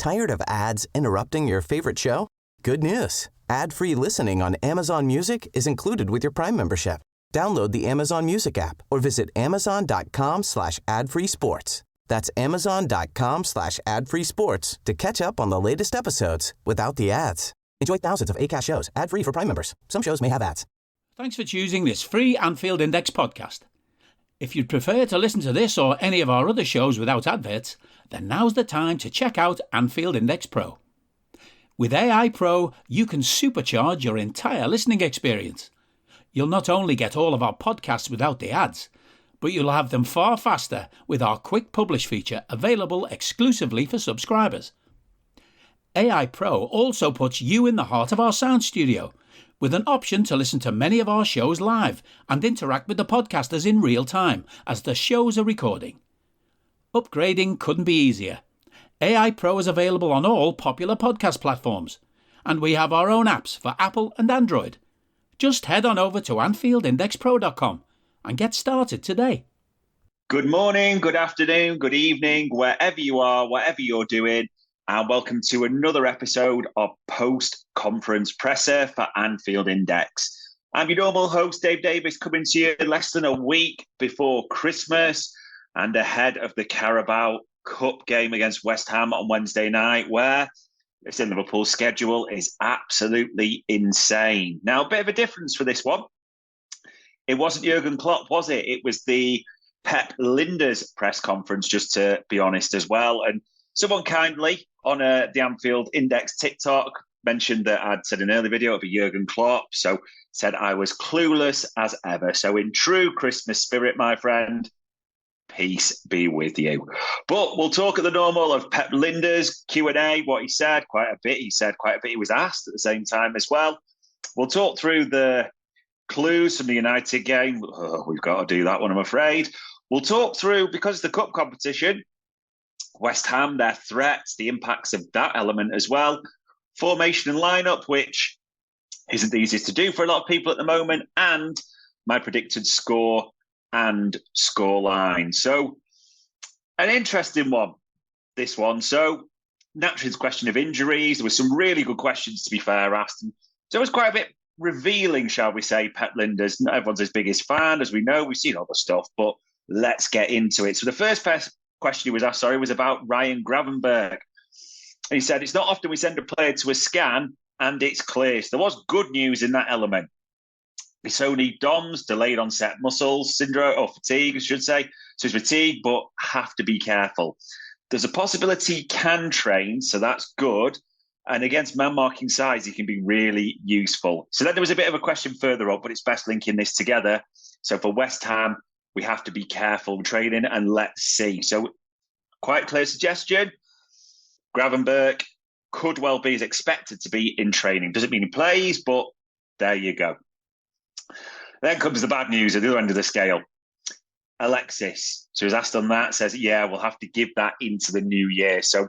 Tired of ads interrupting your favorite show? Good news. Ad-free listening on Amazon Music is included with your Prime membership. Download the Amazon Music app or visit amazon.com/ad-free sports. That's amazon.com/ad-free sports to catch up on the latest episodes without the ads. Enjoy thousands of Acast shows ad-free for Prime members. Some shows may have ads. Thanks for choosing this free Anfield Index podcast. If you'd prefer to listen to this or any of our other shows without adverts, then now's the time to check out Anfield Index Pro. With AI Pro, you can supercharge your entire listening experience. You'll not only get all of our podcasts without the ads, but you'll have them far faster with our Quick Publish feature available exclusively for subscribers. AI Pro also puts you in the heart of our sound studio, with an option to listen to many of our shows live and interact with the podcasters in real time as the shows are recording. Upgrading couldn't be easier. AI Pro is available on all popular podcast platforms, and we have our own apps for Apple and Android. Just head on over to AnfieldIndexPro.com and get started today. Good morning, good afternoon, good evening, wherever you are, whatever you're doing, and welcome to another episode of Post-Conference Presser for Anfield Index. I'm your normal host, Dave Davis, coming to you less than a week before Christmas and ahead of the Carabao Cup game against West Ham on Wednesday night, where it's in Liverpool's schedule is absolutely insane. Now, a bit of a difference for this one. It wasn't Jurgen Klopp, was it? It was the Pep Lijnders press conference, just to be honest as well. And someone kindly on the Anfield Index TikTok mentioned that I'd said in an early video it'd be Jurgen Klopp, so said I was clueless as ever. So in true Christmas spirit, my friend, peace be with you. But we'll talk at the normal of Pep Lijnders, Q&A, what he said, quite a bit. He said quite a bit. He was asked at the same time as well. We'll talk through the clues from the United game. Oh, we've got to do that one, I'm afraid. We'll talk through, because of the cup competition, West Ham, their threats, the impacts of that element as well. Formation and lineup, which isn't the easiest to do for a lot of people at the moment, and my predicted score and scoreline. So, an interesting one, this one. So, naturally, it's a question of injuries. There were some really good questions, to be fair, asked. So, it was quite a bit revealing, shall we say, Pep Lijnders. Not everyone's his biggest fan, as we know. We've seen all the stuff, but let's get into it. So, the first question he was asked, was about Ryan Gravenberch. And he said, it's not often we send a player to a scan and it's clear. So there was good news in that element. It's only DOMS, delayed onset muscles syndrome, or fatigue, I should say. So he's fatigued, but have to be careful. There's a possibility he can train, so that's good. And against man-marking sides, he can be really useful. So then there was a bit of a question further up, but it's best linking this together. So for West Ham, we have to be careful with training, and let's see. So quite clear suggestion. Gravenberch could well be as expected to be in training. Doesn't mean he plays, but there you go. Then comes the bad news at the other end of the scale. Alexis, so he was asked on that, says, yeah, we'll have to give that into the new year. So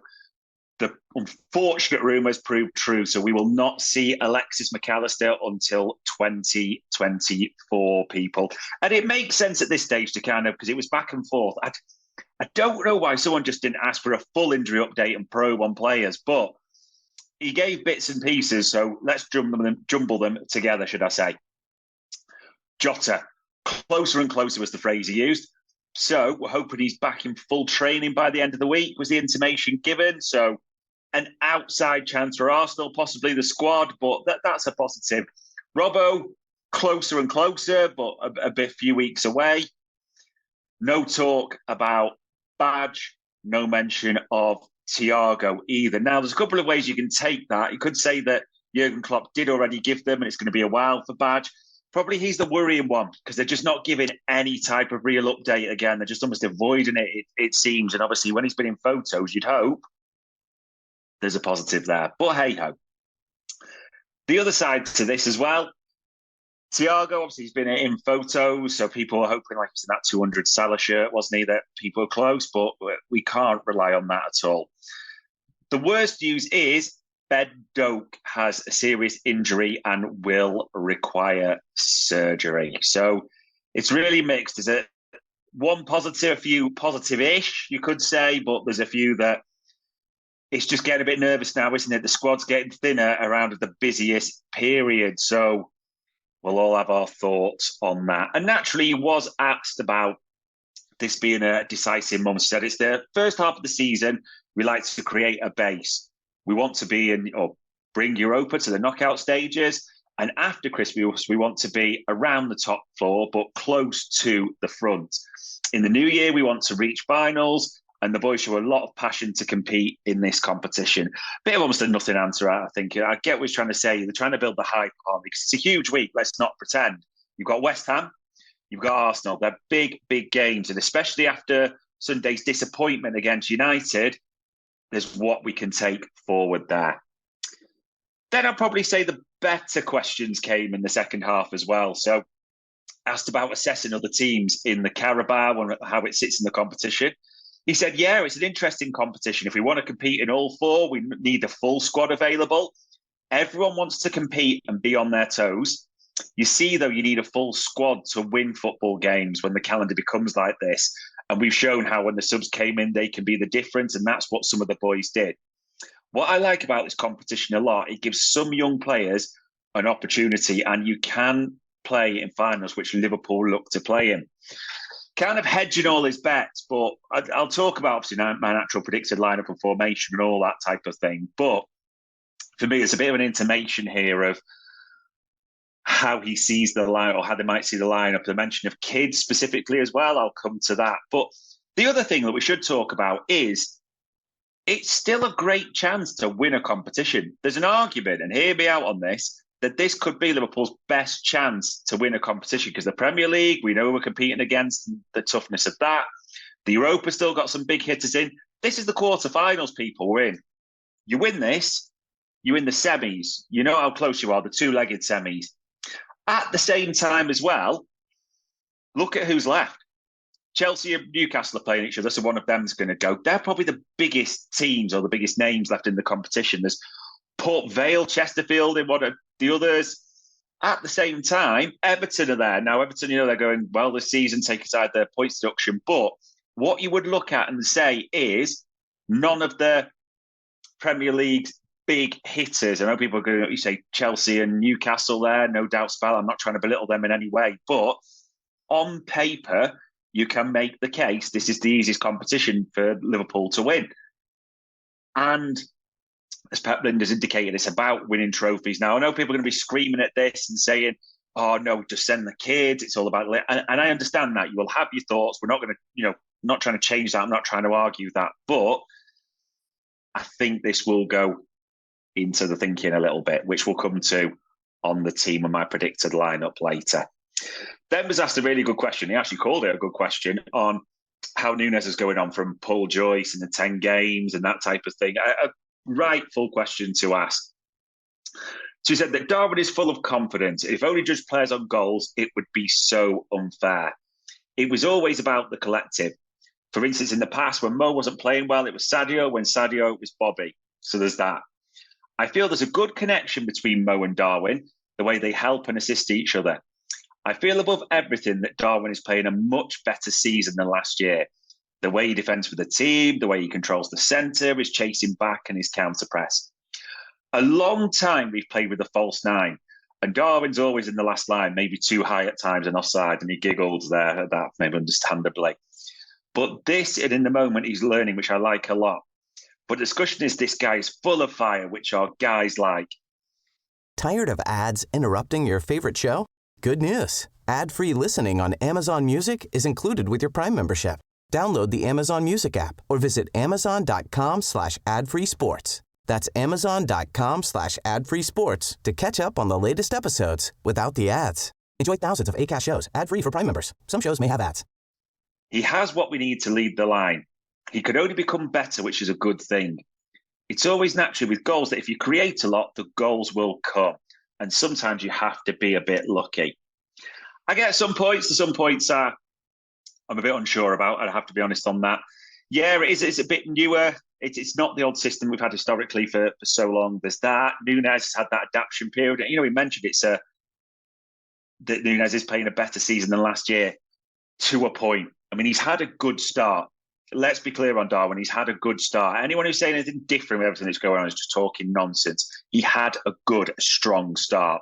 the unfortunate rumours proved true. So we will not see Alexis McAllister until 2024, people. And it makes sense at this stage to kind of, because it was back and forth. I don't know why someone just didn't ask for a full injury update and probe on players, but he gave bits and pieces. So let's jumble them together, should I say. Jota, closer and closer was the phrase he used. So we're hoping he's back in full training by the end of the week, was the intimation given. So an outside chance for Arsenal, possibly the squad, but that's a positive. Robbo, closer and closer, but a few weeks away. No talk about Badge, no mention of Thiago either. Now, there's a couple of ways you can take that. You could say that Jurgen Klopp did already give them, and it's going to be a while for Badge. Probably he's the worrying one, because they're just not giving any type of real update again. They're just almost avoiding it seems. And obviously, when he's been in photos, you'd hope there's a positive there. But hey-ho. The other side to this as well, Thiago, obviously, he's been in photos, so people are hoping, like he's in that 200 Salah shirt, wasn't he, that people are close, but we can't rely on that at all. The worst news is Ben Doak has a serious injury and will require surgery. So it's really mixed. There's one positive, a few positive-ish, you could say, but there's a few that it's just getting a bit nervous now, isn't it? The squad's getting thinner around the busiest period. So we'll all have our thoughts on that. And naturally, he was asked about this being a decisive moment. He said it's the first half of the season. We like to create a base. We want to be in or bring Europa to the knockout stages. And after Christmas, we want to be around the top floor, but close to the front. In the new year, we want to reach finals, and the boys show a lot of passion to compete in this competition. Bit of almost a nothing answer, I think. I get what he's trying to say. They're trying to build the hype on because it's a huge week. Let's not pretend. You've got West Ham, you've got Arsenal. They're big, big games. And especially after Sunday's disappointment against United, there's what we can take forward there. Then I'd probably say the better questions came in the second half as well. So asked about assessing other teams in the Carabao and how it sits in the competition. He said, yeah, it's an interesting competition. If we want to compete in all four, we need a full squad available. Everyone wants to compete and be on their toes. You see, though, you need a full squad to win football games when the calendar becomes like this. And we've shown how when the subs came in, they can be the difference. And that's what some of the boys did. What I like about this competition a lot, it gives some young players an opportunity, and you can play in finals, which Liverpool look to play in. Kind of hedging all his bets, but I'll talk about obviously my natural predicted lineup and formation and all that type of thing. But for me, it's a bit of an intimation here of how he sees the line or how they might see the lineup. The mention of kids specifically as well. I'll come to that. But the other thing that we should talk about is it's still a great chance to win a competition. There's an argument, and hear me out on this, that this could be Liverpool's best chance to win a competition because the Premier League, we know we're competing against the toughness of that. The Europa still got some big hitters in. This is the quarterfinals, people. We're in. You win this, you win the semis. You know how close you are, the two-legged semis. At the same time as well, look at who's left. Chelsea and Newcastle are playing each other, so one of them's going to go. They're probably the biggest teams or the biggest names left in the competition. There's Port Vale, Chesterfield in one of the others. At the same time, Everton are there. Now, Everton, they're going, well, this season, take aside their points deduction. But what you would look at and say is none of the Premier League's big hitters. I know people are going to say Chelsea and Newcastle there, no doubt, Spell. I'm not trying to belittle them in any way. But on paper, you can make the case this is the easiest competition for Liverpool to win. And as Pep Lijnders indicated, it's about winning trophies. Now, I know people are going to be screaming at this and saying, oh, no, just send the kids. It's all about... And I understand that. You will have your thoughts. We're not going to, not trying to change that. I'm not trying to argue that. But I think this will go into the thinking a little bit, which we'll come to on the team and my predicted lineup later. Then was asked a really good question. He actually called it a good question on how Nunez is going on from Paul Joyce and the 10 games and that type of thing. A rightful question to ask. So he said that Darwin is full of confidence. If only judged players on goals, it would be so unfair. It was always about the collective. For instance, in the past, when Mo wasn't playing well, it was Sadio. When Sadio, it was Bobby. So there's that. I feel there's a good connection between Mo and Darwin, the way they help and assist each other. I feel above everything that Darwin is playing a much better season than last year. The way he defends for the team, the way he controls the centre, his chasing back and his counter press. A long time we've played with a false nine, and Darwin's always in the last line, maybe too high at times and offside, and he giggles there at that, maybe understandably. But this, and in the moment, he's learning, which I like a lot. But the discussion is this guy is full of fire, which are guys like. Tired of ads interrupting your favorite show? Good news. Ad-free listening on Amazon Music is included with your Prime membership. Download the Amazon Music app or visit amazon.com/ad-free sports. That's amazon.com/ad-free sports to catch up on the latest episodes without the ads. Enjoy thousands of Acast shows ad-free for Prime members. Some shows may have ads. He has what we need to lead the line. He could only become better, which is a good thing. It's always natural with goals that if you create a lot, the goals will come. And sometimes you have to be a bit lucky. I get some points I'm a bit unsure about. I have to be honest on that. Yeah, it is. It's a bit newer. It's not the old system we've had historically for so long. There's that. Nunez has had that adaptation period. We mentioned that Nunez is playing a better season than last year to a point. I mean, he's had a good start. let's be clear on Darwin. He's had a good start. Anyone who's saying anything different with everything that's going on is just talking nonsense. He had a good, strong start.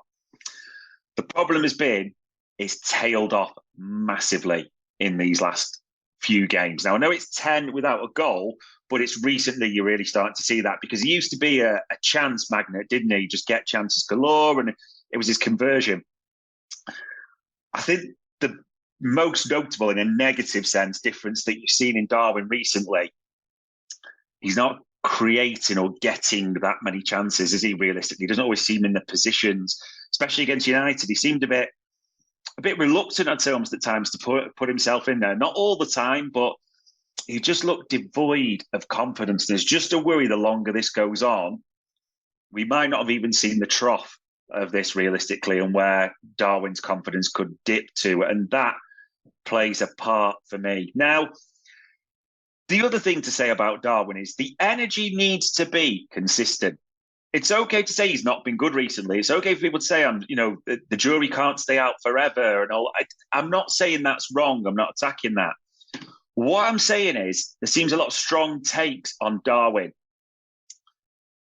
The problem has been it's tailed off massively in these last few games. Now, I know it's 10 without a goal, but it's recently you're really starting to see that, because he used to be a chance magnet, didn't he? Just get chances galore, and it was his conversion. I think the most notable, in a negative sense, difference that you've seen in Darwin recently, he's not creating or getting that many chances, is he, realistically? He doesn't always seem in the positions, especially against United. He seemed a bit reluctant at times to put himself in there. Not all the time, but he just looked devoid of confidence. There's just a worry the longer this goes on, we might not have even seen the trough of this realistically, and where Darwin's confidence could dip to. And that plays a part for me. Now, the other thing to say about Darwin is the energy needs to be consistent. It's okay to say he's not been good recently. It's okay for people to say, the jury can't stay out forever and all. I'm not saying that's wrong. I'm not attacking that. What I'm saying is there seems a lot of strong takes on Darwin.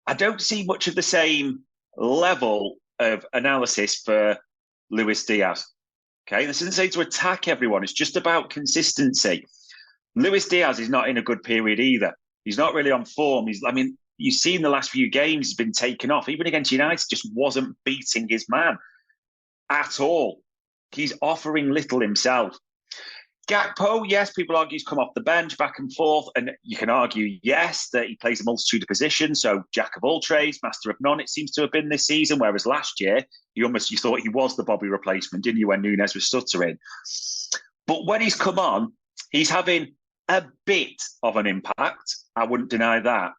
I don't see much of the same level of analysis for Luis Diaz. Okay, this isn't saying to attack everyone. It's just about consistency. Luis Diaz is not in a good period either. He's not really on form. You've seen the last few games, he's been taken off. Even against United, just wasn't beating his man at all. He's offering little himself. Gakpo, yes, people argue he's come off the bench back and forth, and you can argue, yes, that he plays a multitude of positions, so jack of all trades, master of none, it seems to have been this season, whereas last year, you thought he was the Bobby replacement, didn't you, when Nunez was stuttering? But when he's come on, he's having a bit of an impact. I wouldn't deny that.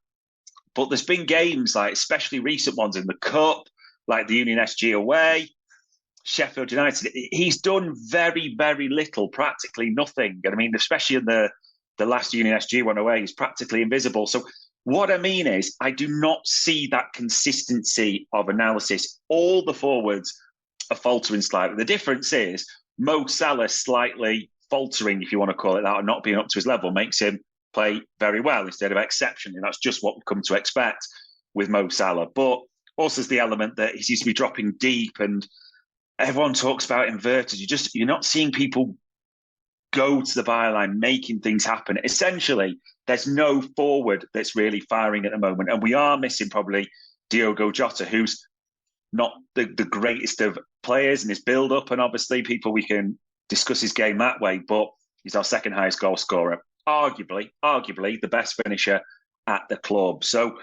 But there's been games, like especially recent ones in the Cup, like the Union SG away, Sheffield United, he's done very, very little, practically nothing. And especially in the last Union SG one away, he's practically invisible. So what I mean is, I do not see that consistency of analysis. All the forwards are faltering slightly. The difference is Mo Salah slightly faltering, if you want to call it that, or not being up to his level, makes him play very well instead of exceptionally. That's just what we've come to expect with Mo Salah. But also there's the element that he seems to be dropping deep, and everyone talks about inverters. You're not seeing people go to the byline, making things happen. Essentially, there's no forward that's really firing at the moment. And we are missing probably Diogo Jota, who's not the greatest of players in his build-up. And obviously, we can discuss his game that way, but he's our second highest goal scorer. Arguably the best finisher at the club. So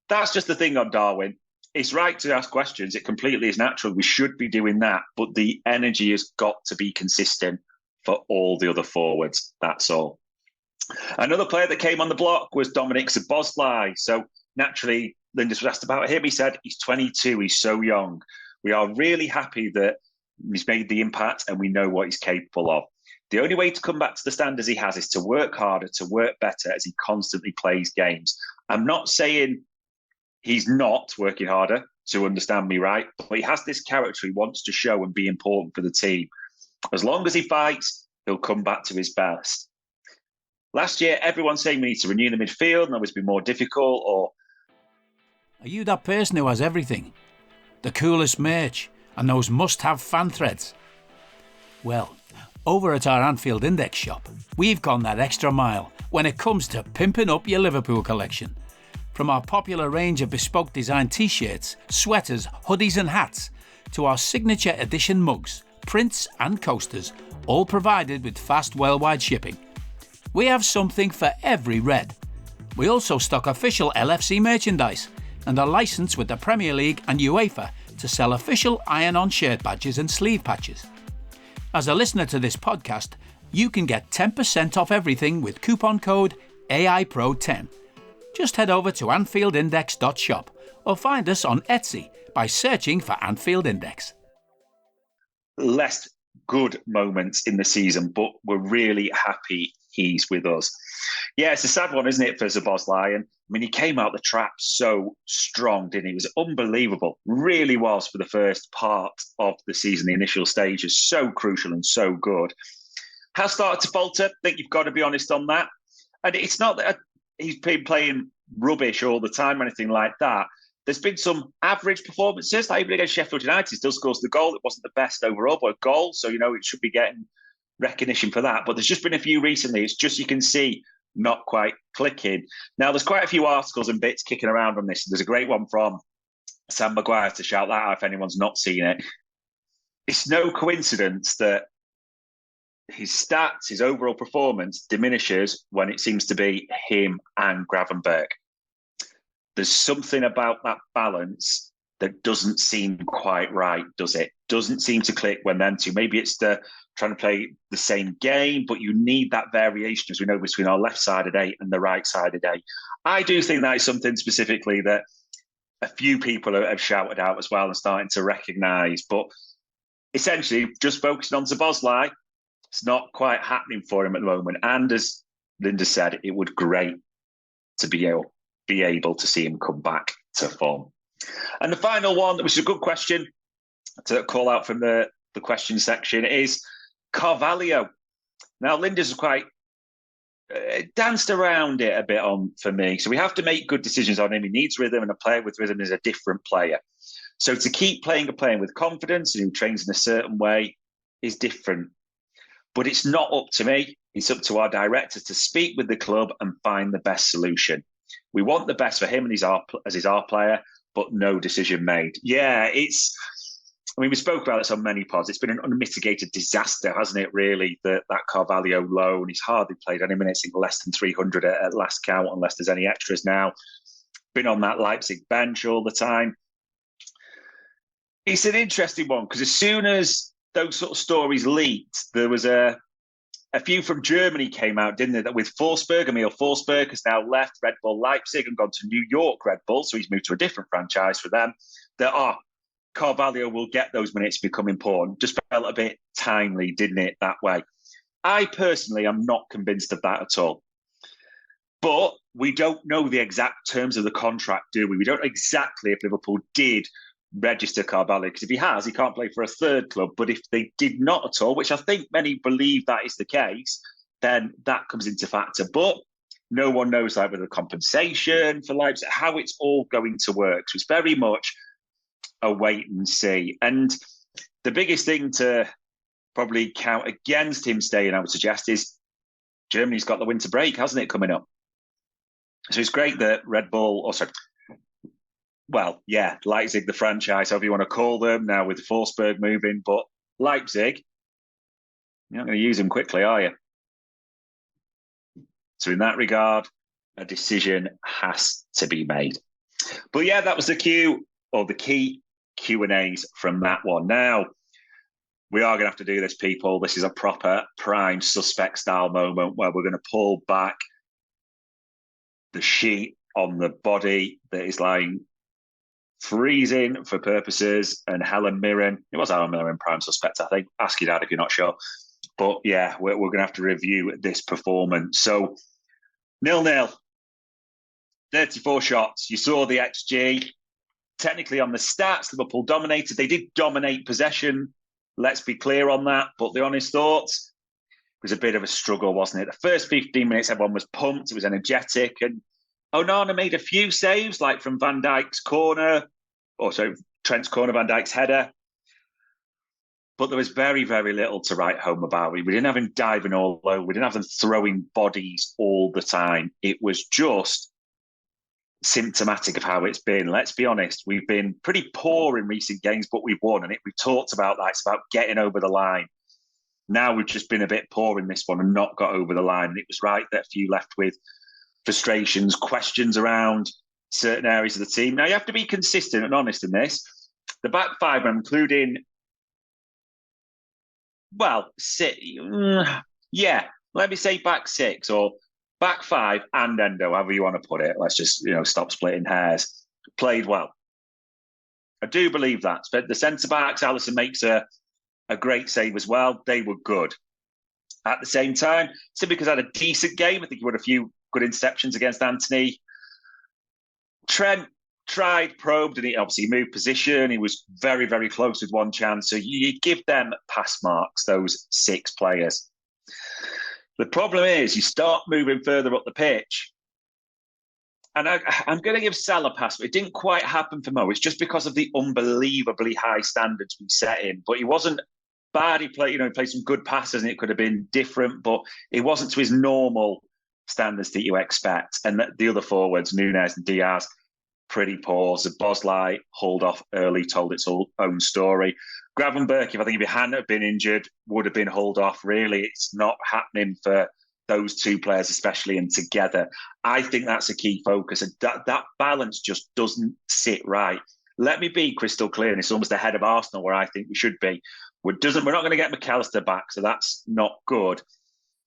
that's just the thing on Darwin. It's right to ask questions. It completely is natural. We should be doing that. But the energy has got to be consistent for all the other forwards. That's all. Another player that came on the block was Dominic Szoboszlai. So naturally, Lijnders was asked about him. He said he's 22. He's so young. We are really happy that he's made the impact and we know what he's capable of. The only way to come back to the standards he has is to work harder, to work better as he constantly plays games. I'm not saying he's not working harder, to understand me right, but he has this character he wants to show and be important for the team. As long as he fights, he'll come back to his best. Last year, everyone's saying we need to renew the midfield and always be more difficult, or... Are you that person who has everything? The coolest merch and those must-have fan threads? Well, over at our Anfield Index shop, we've gone that extra mile when it comes to pimping up your Liverpool collection. From our popular range of bespoke design t-shirts, sweaters, hoodies and hats, to our signature edition mugs, prints and coasters, all provided with fast worldwide shipping. We have something for every red. We also stock official LFC merchandise and are licensed with the Premier League and UEFA to sell official iron-on shirt badges and sleeve patches. As a listener to this podcast, you can get 10% off everything with coupon code AIPRO10. Just head over to AnfieldIndex.shop or find us on Etsy by searching for Anfield Index. Less good moments in the season, but we're really happy he's with us. Yeah, it's a sad one, isn't it, for Szoboszlai? And he came out the trap so strong, didn't he? It was unbelievable. Really was for the first part of the season. The initial stages, so crucial and so good. Has started to falter. I think you've got to be honest on that. And it's not that he's been playing rubbish all the time or anything like that. There's been some average performances, like even against Sheffield United, he still scores the goal. It wasn't the best overall, but a goal. So, it should be getting recognition for that. But there's just been a few recently. It's just, you can see, not quite clicking. Now, there's quite a few articles and bits kicking around on this. There's a great one from Sam Maguire to shout that out if anyone's not seen it. It's no coincidence that his stats, his overall performance diminishes when it seems to be him and Gravenberch. There's something about that balance that doesn't seem quite right, does it? Doesn't seem to click when them two. Maybe it's trying to play the same game, but you need that variation, as we know, between our left-sided eight and the right-sided eight. I do think that is something specifically that a few people have shouted out as well and starting to recognise. But essentially, just focusing on Szoboszlai, it's not quite happening for him at the moment. And as Linda said, it would be great to be able to see him come back to form. And the final one, which is a good question to call out from the question section, is Carvalho. Now, Linda's quite danced around it a bit on for me. So we have to make good decisions on him. He needs rhythm, and a player with rhythm is a different player. So to keep playing a player with confidence and who trains in a certain way is different. But it's not up to me. It's up to our director to speak with the club and find the best solution. We want the best for him and as he's our player, but no decision made. Yeah, we spoke about this on many pods. It's been an unmitigated disaster, hasn't it, really, that Carvalho loan. He's hardly played any minutes, in less than 300 at last count, unless there's any extras now. Been on that Leipzig bench all the time. It's an interesting one, because as soon as those sort of stories leaked, there was a few from Germany came out, didn't they? That with Forsberg, Emil Forsberg has now left Red Bull Leipzig and gone to New York Red Bull, so he's moved to a different franchise for them. That Carvalho will get those minutes to become important. Just felt a bit timely, didn't it, that way? I personally am not convinced of that at all. But we don't know the exact terms of the contract, do we? We don't know exactly if Liverpool did register Carvalho, because if he has, he can't play for a third club. But if they did not at all, which I think many believe that is the case, then that comes into factor. But no one knows with the compensation for Leipzig, how it's all going to work. So it's very much a wait and see. And the biggest thing to probably count against him staying, I would suggest, is Germany's got the winter break, hasn't it, coming up? So it's great that Red Bull, Leipzig, the franchise, however you want to call them, now with Forsberg moving, but Leipzig, you're not going to use him quickly, are you? So in that regard, a decision has to be made. But yeah, that was the key Q&As from that one. Now, we are going to have to do this, people. This is a proper prime suspect style moment where we're going to pull back the sheet on the body that is lying freezing for purposes, and Helen Mirren, it was Helen Mirren, prime suspect, I think. Ask your dad if you're not sure. But yeah, we're going to have to review this performance. So 0-0, 34 shots. You saw the XG. Technically on the stats, Liverpool dominated. They did dominate possession. Let's be clear on that. But the honest thoughts, it was a bit of a struggle, wasn't it? The first 15 minutes, everyone was pumped. It was energetic. And Onana made a few saves, like from Van Dijk's corner, Trent's corner, Van Dijk's header. But there was very, very little to write home about. We didn't have him diving all low. We didn't have them throwing bodies all the time. It was just symptomatic of how it's been. Let's be honest. We've been pretty poor in recent games, but we've won. And we've talked about that. It's about getting over the line. Now we've just been a bit poor in this one and not got over the line. And it was right that a few left with frustrations, questions around certain areas of the team. Now, you have to be consistent and honest in this. The back five, I'm including, let me say back six or back five and Endo, however you want to put it. Let's just, stop splitting hairs. Played well. I do believe that. But the centre-backs, Alisson makes a great save as well. They were good. At the same time, Simicas had a decent game. I think he won a few good interceptions against Anthony. Trent tried, probed, and he obviously moved position. He was very, very close with one chance. So you give them pass marks, those six players. The problem is you start moving further up the pitch. And I'm going to give Salah a pass, but it didn't quite happen for Mo. It's just because of the unbelievably high standards we set in. But he wasn't bad. He played some good passes, and it could have been different, but it wasn't to his normal standards that you expect. And the other forwards, Nunez and Diaz, pretty poor. So Bosley hauled off early, told its own story. Gravenberch, if he hadn't been injured, would have been hauled off. Really, it's not happening for those two players, especially, and together. I think that's a key focus. And that balance just doesn't sit right. Let me be crystal clear, and it's almost ahead of Arsenal where I think we should be. We're not going to get McAllister back, so that's not good.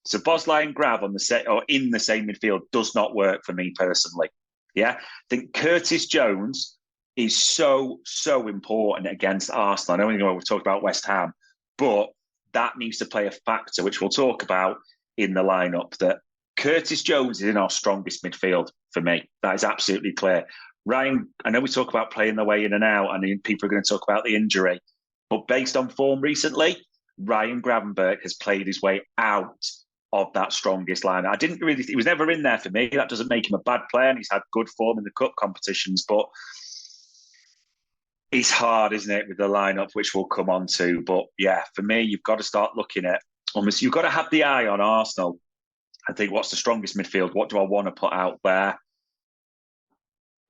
So Bosley and Grav in the same midfield does not work for me personally. Yeah, I think Curtis Jones is so important against Arsenal. I know we've talked about West Ham, but that needs to play a factor, which we'll talk about in the lineup. That Curtis Jones is in our strongest midfield for me. That is absolutely clear. Ryan, I know we talk about playing their way in and out, and people are going to talk about the injury, but based on form recently, Ryan Gravenberch has played his way out of that strongest lineup. He was never in there for me. That doesn't make him a bad player, and he's had good form in the cup competitions, but it's hard, isn't it, with the lineup, which we'll come on to. But yeah, for me, you've got to start looking at you've got to have the eye on Arsenal and think, what's the strongest midfield? What do I want to put out there?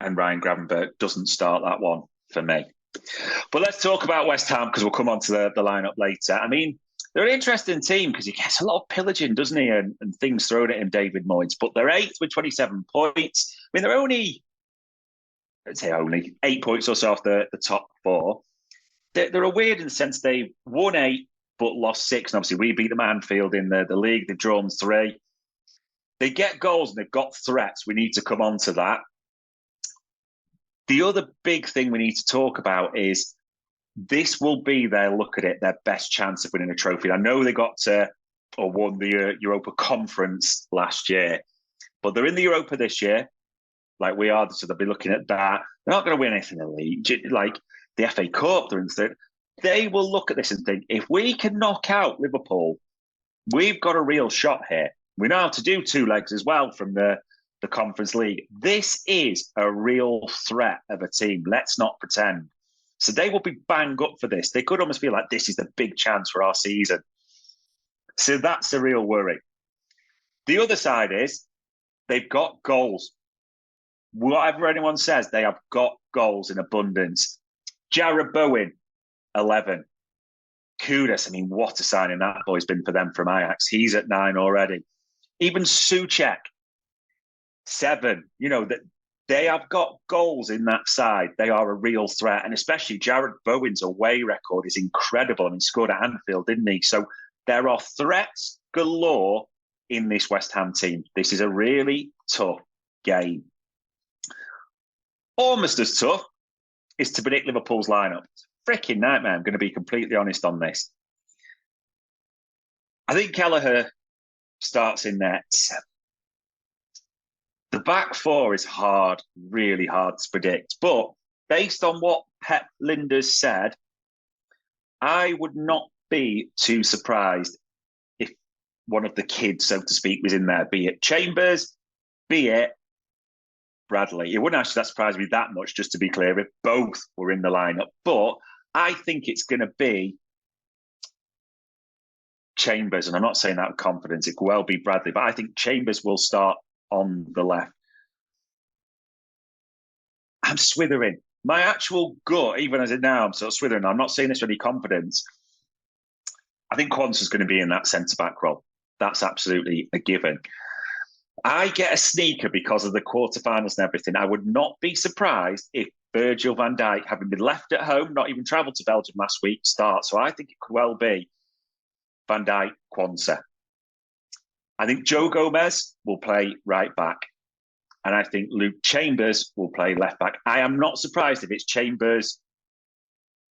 And Ryan Gravenberch doesn't start that one for me. But let's talk about West Ham, because we'll come on to the lineup later. I mean, they're an interesting team because he gets a lot of pillaging, doesn't he? And things thrown at him, David Moyes. But they're 8th with 27 points. I mean, they're only 8 points or so off the top 4. They're a weird in the sense they've won 8 but lost 6. And obviously, we beat them at Anfield in the league. They've drawn 3. They get goals and they've got threats. We need to come on to that. The other big thing we need to talk about is this will be their best chance of winning a trophy. I know they won the Europa Conference last year, but they're in the Europa this year, like we are, so they'll be looking at that. They're not going to win anything in the league, like the FA Cup. They're in third. They will look at this and think, if we can knock out Liverpool, we've got a real shot here. We know how to do 2 legs as well from the Conference League. This is a real threat of a team. Let's not pretend. So they will be bang up for this. They could almost feel like this is the big chance for our season. So that's a real worry. The other side is they've got goals. Whatever anyone says, they have got goals in abundance. Jarrod Bowen, 11. Kudus, I mean, what a signing that boy's been for them from Ajax. He's at 9 already. Even Souček, 7. That they have got goals in that side. They are a real threat. And especially Jarrod Bowen's away record is incredible. I mean, he scored at Anfield, didn't he? So there are threats galore in this West Ham team. This is a really tough game. Almost as tough is to predict Liverpool's lineup. It's a freaking nightmare. I'm going to be completely honest on this. I think Kelleher starts in net. The back 4 is hard, really hard to predict. But based on what Pep Lijnders said, I would not be too surprised if one of the kids, so to speak, was in there, be it Chambers, be it Bradley. It wouldn't actually surprise me that much, just to be clear, if both were in the lineup. But I think it's going to be Chambers, and I'm not saying that with confidence. It could well be Bradley, but I think Chambers will start on the left. I'm swithering. My actual gut, even as it now, I'm sort of swithering. I'm not saying this with any confidence. I think Quansah's going to be in that centre-back role. That's absolutely a given. I get a sneaker because of the quarterfinals and everything. I would not be surprised if Virgil van Dijk, having been left at home, not even travelled to Belgium last week, starts. So I think it could well be Van Dijk, Quansah. I think Joe Gomez will play right back. And I think Luke Chambers will play left back. I am not surprised if it's Chambers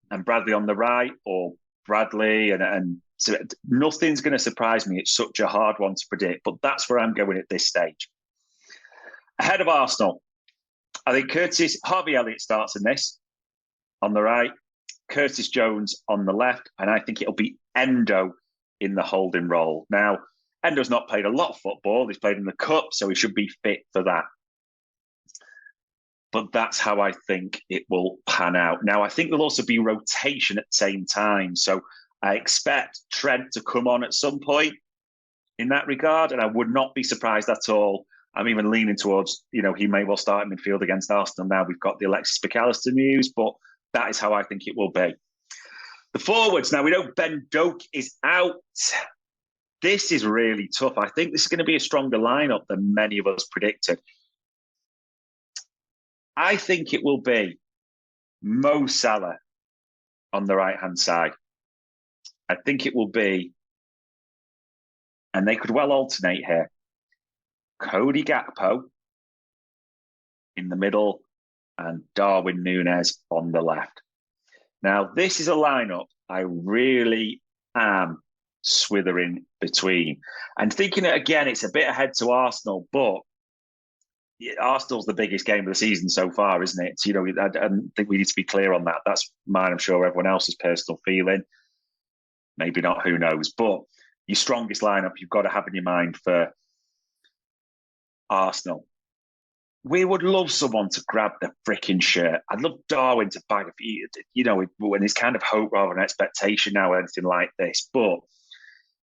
and Bradley on the right, or Bradley and so nothing's going to surprise me. It's such a hard one to predict, but that's where I'm going at this stage. Ahead of Arsenal, I think Harvey Elliott starts in this on the right, Curtis Jones on the left, and I think it'll be Endo in the holding role. Now, Endo's not played a lot of football. He's played in the Cup, so he should be fit for that. But that's how I think it will pan out. Now, I think there'll also be rotation at the same time. So I expect Trent to come on at some point in that regard, and I would not be surprised at all. I'm even leaning towards, he may well start in midfield against Arsenal. Now we've got the Alexis McAllister news, but that is how I think it will be. The forwards, now we know Ben Doak is out. This is really tough. I think this is going to be a stronger lineup than many of us predicted. I think it will be Mo Salah on the right-hand side. I think it will be, and they could well alternate here, Cody Gakpo in the middle and Darwin Nunez on the left. Now, this is a lineup I really am swithering between. And thinking it again, it's a bit ahead to Arsenal, but Arsenal's the biggest game of the season so far, isn't it? I think we need to be clear on that. That's mine, I'm sure everyone else's personal feeling. Maybe not, who knows? But your strongest lineup you've got to have in your mind for Arsenal. We would love someone to grab the freaking shirt. I'd love Darwin to bag when it's kind of hope rather than expectation now or anything like this. But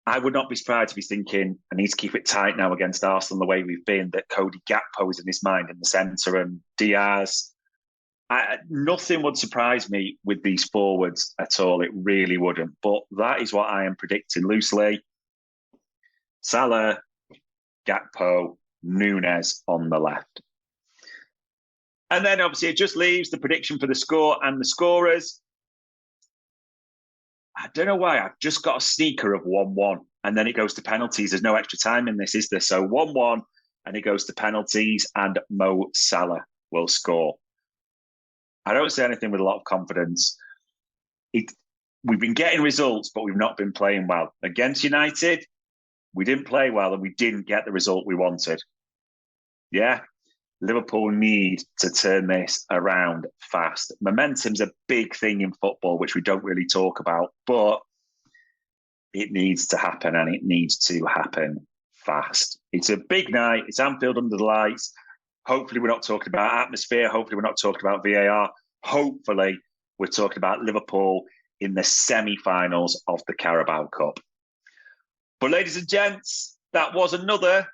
I would not be surprised if he's thinking, I need to keep it tight now against Arsenal the way we've been, that Cody Gakpo is in his mind in the centre and Diaz. Nothing would surprise me with these forwards at all. It really wouldn't. But that is what I am predicting loosely. Salah, Gakpo, Nunez on the left. And then obviously it just leaves the prediction for the score and the scorers. I don't know why. I've just got a sneaker of 1-1 and then it goes to penalties. There's no extra time in this, is there? So 1-1 and it goes to penalties and Mo Salah will score. I don't say anything with a lot of confidence. We've been getting results, but we've not been playing well. Against United, we didn't play well and we didn't get the result we wanted. Yeah, Liverpool need to turn this around fast. Momentum's a big thing in football, which we don't really talk about, but it needs to happen and it needs to happen fast. It's a big night. It's Anfield under the lights. Hopefully we're not talking about atmosphere. Hopefully we're not talking about VAR. Hopefully we're talking about Liverpool in the semi-finals of the Carabao Cup. But ladies and gents, that was another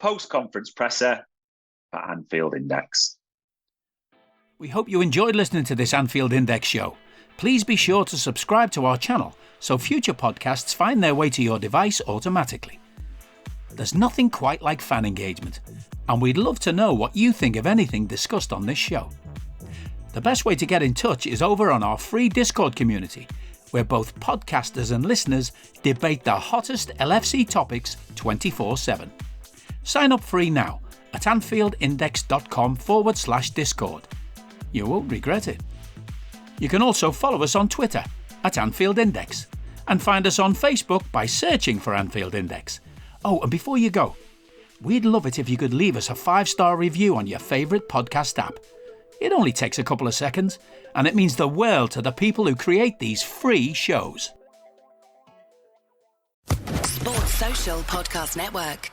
post-conference presser for Anfield Index. We hope you enjoyed listening to this Anfield Index show. Please be sure to subscribe to our channel so future podcasts find their way to your device automatically. There's nothing quite like fan engagement, and we'd love to know what you think of anything discussed on this show. The best way to get in touch is over on our free Discord community, where both podcasters and listeners debate the hottest LFC topics 24/7. Sign up free now at anfieldindex.com/Discord. You won't regret it. You can also follow us on Twitter at Anfield Index and find us on Facebook by searching for Anfield Index. Oh, and before you go, we'd love it if you could leave us a 5-star review on your favourite podcast app. It only takes a couple of seconds, and it means the world to the people who create these free shows. Sports Social Podcast Network.